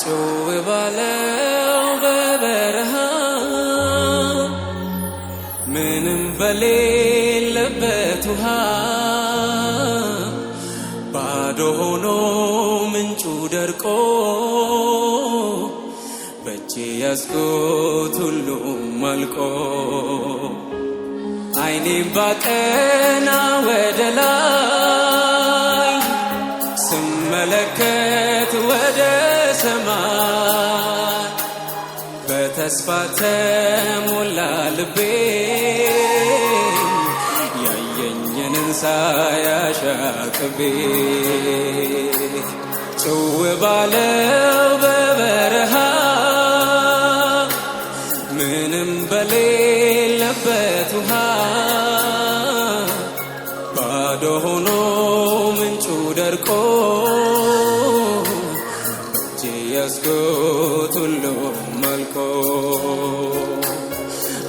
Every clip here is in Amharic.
ጭው ባለው በበረሃ ምንም በሌለበት ውሃ ባዶ ሆኖ ምንጩ ደርቆ በእጄ ያዝኩት ሁሉም አልቆ አይኔን ባቀና ወደ ላይ ስመለከት ወደ ሰማይ በተስፋ ተሞላ ልቤ ያየኝን ሳያሻቅቤ ጭው ባለው በበረሃ ምንም በሌለበት ውሃ ባዶ ሆኖ ምንጩ ደርቆ በእጄ ያዝኩት ሁሉም አልቆ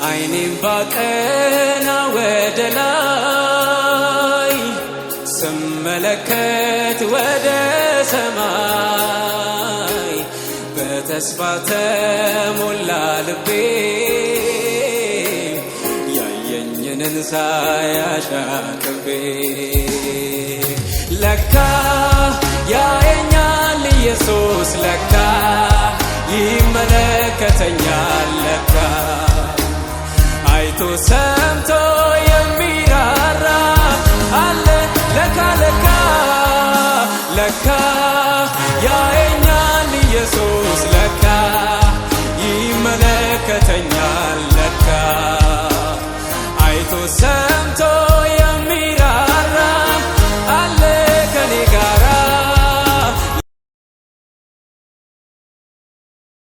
አይኔን ባቀና ወደ ላይ ስመለከት ወደ ሰማይ በተስፋ ተሞላ ልቤ ያየኝን ሳያሻቅቤ ለካ ያየኛል ኢየሱስ ለካ ይመለከተኛል ለካ አይቶ